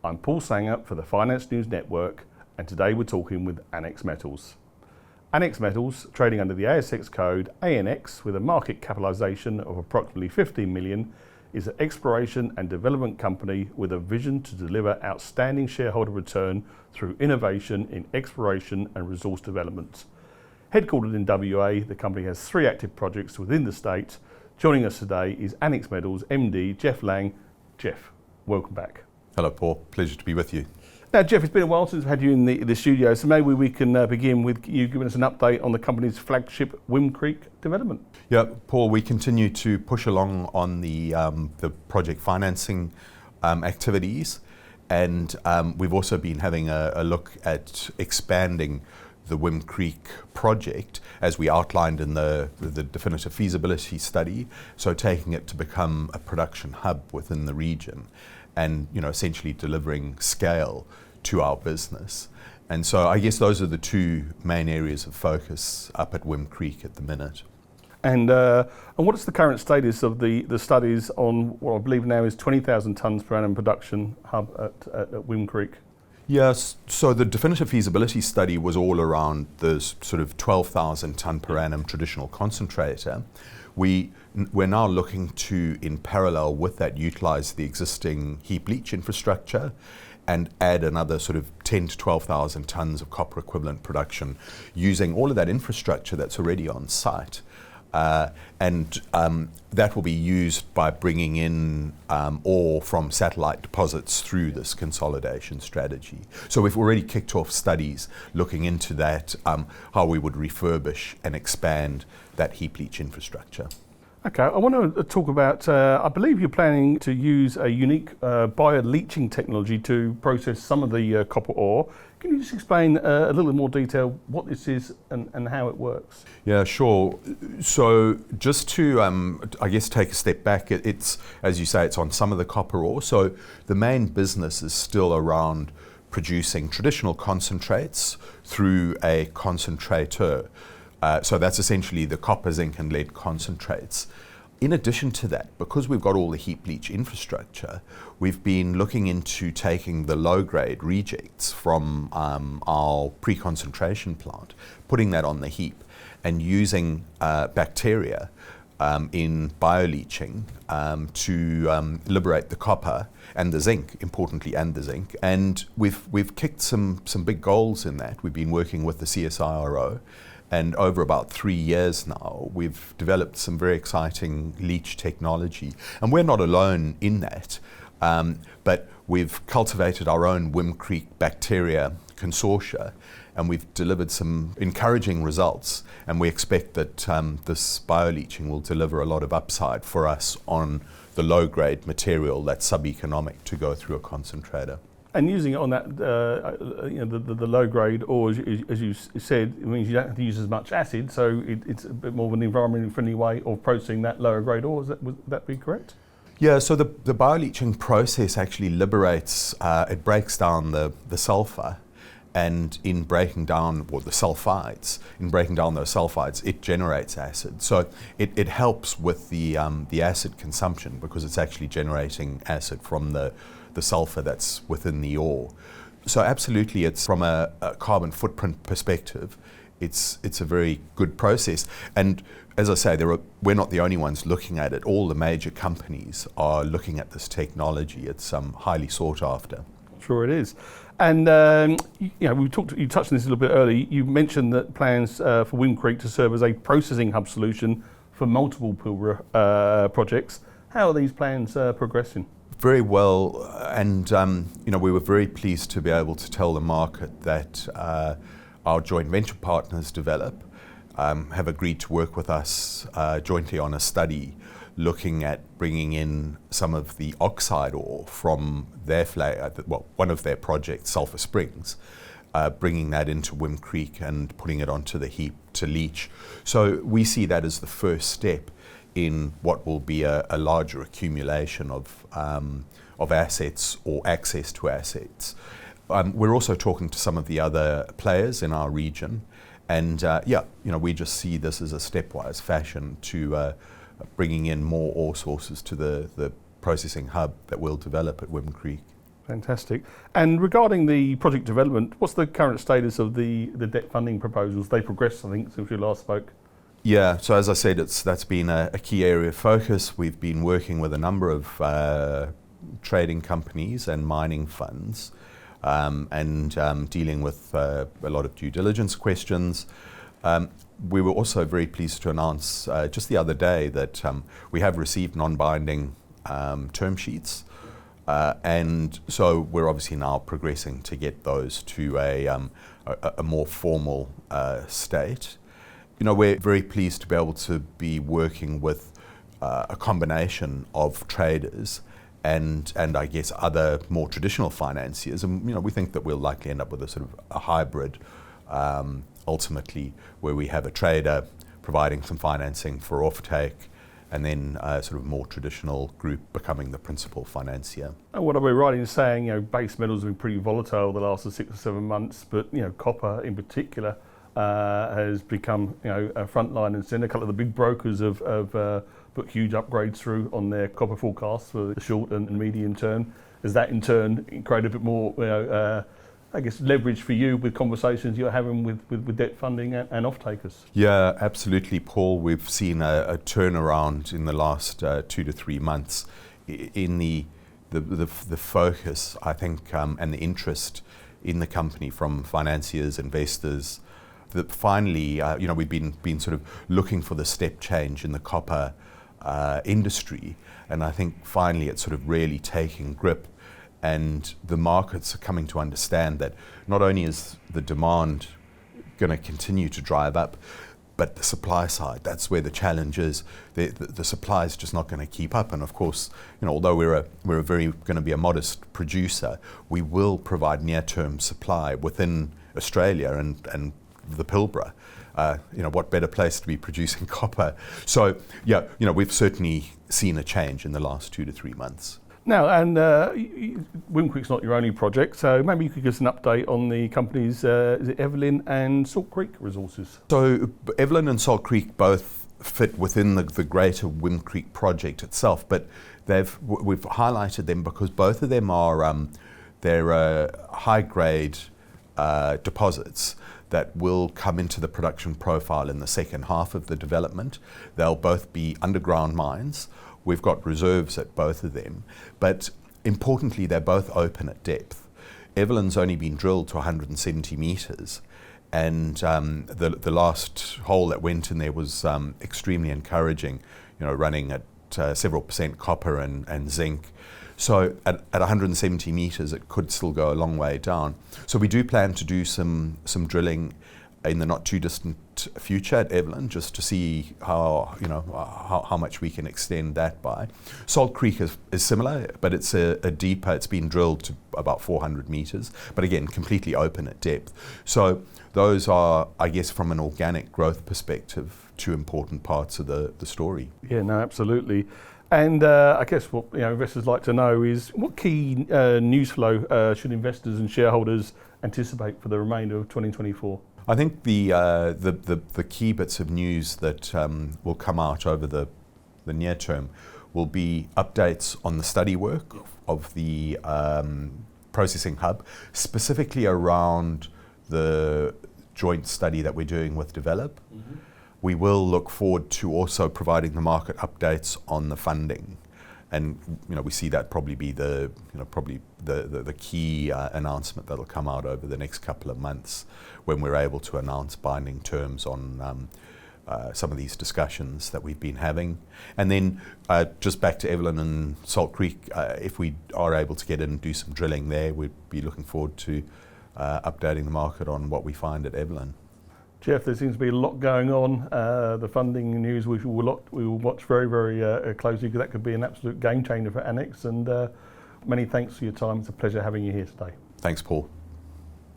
I'm Paul Sanger for the Finance News Network, and today we're talking with Anax Metals. Anax Metals, trading under the ASX code ANX with a market capitalisation of approximately 15 million, is an exploration and development company with a vision to deliver outstanding shareholder return through innovation in exploration and resource development. Headquartered in WA, the company has 3 active projects within the state. Joining us today is Anax Metals MD Geoff Laing. Geoff, welcome back. Hello Paul, pleasure to be with you. Now Geoff, it's been a while since we've had you in the studio, so maybe we can begin with you giving us an update on the company's flagship Wim Creek development. Yeah, Paul, we continue to push along on the project financing activities, and we've also been having a look at expanding the Wim Creek project as we outlined in the definitive feasibility study, so taking it to become a production hub within the region and essentially delivering scale to our business. And so I guess those are the 2 main areas of focus up at Wim Creek at the minute. And what is the current status of the studies on what I believe now is 20,000 tonnes per annum production hub at Wim Creek? Yes, so the definitive feasibility study was all around the sort of 12,000 tonne per annum traditional concentrator. We're now looking to, in parallel with that, utilise the existing heap leach infrastructure and add another sort of 10 to 12,000 tonnes of copper equivalent production using all of that infrastructure that's already on site. And that will be used by bringing in ore from satellite deposits through this consolidation strategy. So we've already kicked off studies looking into that, how we would refurbish and expand that heap leach infrastructure. Okay, I want to talk about, I believe you're planning to use a unique bioleaching technology to process some of the copper ore. Can you just explain a little bit more detail what this is and how it works? Yeah, sure. So just to, I guess, take a step back, it's, as you say, it's on some of the copper ore. So the main business is still around producing traditional concentrates through a concentrator. So that's essentially the copper, zinc and lead concentrates. In addition to that, because we've got all the heap leach infrastructure, we've been looking into taking the low-grade rejects from our pre-concentration plant, putting that on the heap and using bacteria in bioleaching to liberate the copper and the zinc, importantly, and the zinc. And we've kicked some big goals in that. We've been working with the CSIRO. And over about 3 years now, we've developed some very exciting leach technology. And we're not alone in that, but we've cultivated our own Wim Creek bacteria consortia, and we've delivered some encouraging results. And we expect that this bioleaching will deliver a lot of upside for us on the low-grade material that's sub-economic to go through a concentrator. And using it on that, the low grade ore, as you said, it means you don't have to use as much acid, so it's a bit more of an environmentally friendly way of processing that lower grade ore. Would that be correct? Yeah, so the bioleaching process actually liberates, it breaks down the sulfur, and in breaking down, the sulfides, it generates acid. So it helps with the acid consumption because it's actually generating acid from the sulfur that's within the ore. So absolutely, it's from a carbon footprint perspective, it's a very good process. And as I say, we're not the only ones looking at it. All the major companies are looking at this technology. It's highly sought after. Sure it is. And you touched on this a little bit earlier. You mentioned that plans for Wim Creek to serve as a processing hub solution for multiple Pilbara projects. How are these plans progressing? Very well, and we were very pleased to be able to tell the market that our joint venture partners have agreed to work with us jointly on a study looking at bringing in some of the oxide ore from one of their projects, Sulphur Springs, bringing that into Wim Creek and putting it onto the heap to leach. So we see that as the first step in what will be a larger accumulation of assets or access to assets. We're also talking to some of the other players in our region, and we just see this as a stepwise fashion to bringing in more ore sources to the processing hub that we'll develop at Wim Creek. Fantastic. And regarding the project development, what's the current status of the debt funding proposals? They progressed, I think, since we last spoke. Yeah, so as I said, that's been a key area of focus. We've been working with a number of trading companies and mining funds and dealing with a lot of due diligence questions. We were also very pleased to announce just the other day that we have received non-binding term sheets. And so we're obviously now progressing to get those to a more formal state. You know, we're very pleased to be able to be working with a combination of traders and I guess other more traditional financiers. And, you know, we think that we'll likely end up with a sort of a hybrid ultimately, where we have a trader providing some financing for offtake, and then a sort of more traditional group becoming the principal financier. And what are we right in saying, you know, base metals have been pretty volatile the last 6 or 7 months, but, you know, copper in particular has become, you know, a frontline and centre. A couple of the big brokers have put huge upgrades through on their copper forecasts for the short and medium term. Has that in turn created a bit more, you know, I guess, leverage for you with conversations you're having with debt funding and off-takers? Yeah, absolutely, Paul. We've seen a turnaround in the last 2 to 3 months in the focus, I think, and the interest in the company from financiers, investors. That finally, you know, we've been sort of looking for the step change in the copper industry, and I think finally it's sort of really taking grip. And the markets are coming to understand that not only is the demand going to continue to drive up, but the supply side, that's where the challenge is. The supply is just not going to keep up. And of course, you know, although we're going to be a modest producer, we will provide near-term supply within Australia and the Pilbara. You know, what better place to be producing copper? So, yeah, you know, we've certainly seen a change in the last 2 to 3 months. Now, and Wimquick's not your only project, so maybe you could give us an update on the companies, is it Evelyn and Salt Creek Resources? So Evelyn and Salt Creek both fit within the greater Wimquick project itself, but we've highlighted them because both of them are they're high-grade deposits that will come into the production profile in the second half of the development. They'll both be underground mines. We've got reserves at both of them, but importantly, they're both open at depth. Evelyn's only been drilled to 170 metres, and the last hole that went in there was extremely encouraging, you know, running at several percent copper and zinc. So at 170 metres, it could still go a long way down. So we do plan to do some drilling in the not too distant future at Evelyn, just to see how much we can extend that by. Salt Creek is similar, but it's a deeper. It's been drilled to about 400 metres, but again, completely open at depth. So those are, I guess, from an organic growth perspective, 2 important parts of the story. Yeah, no, absolutely. And I guess what, you know, investors like to know is what key news flow should investors and shareholders anticipate for the remainder of 2024? I think the key bits of news that will come out over the near term will be updates on the study work of the processing hub, specifically around the joint study that we're doing with Develop. Mm-hmm. We will look forward to also providing the market updates on the funding. And, you know, we see that probably be the key announcement that'll come out over the next couple of months, when we're able to announce binding terms on some of these discussions that we've been having. And then just back to Evelyn and Salt Creek, if we are able to get in and do some drilling there, we'd be looking forward to updating the market on what we find at Evelyn. Geoff, there seems to be a lot going on. The funding news we will watch very, very closely, because that could be an absolute game changer for Anax. And many thanks for your time. It's a pleasure having you here today. Thanks, Paul.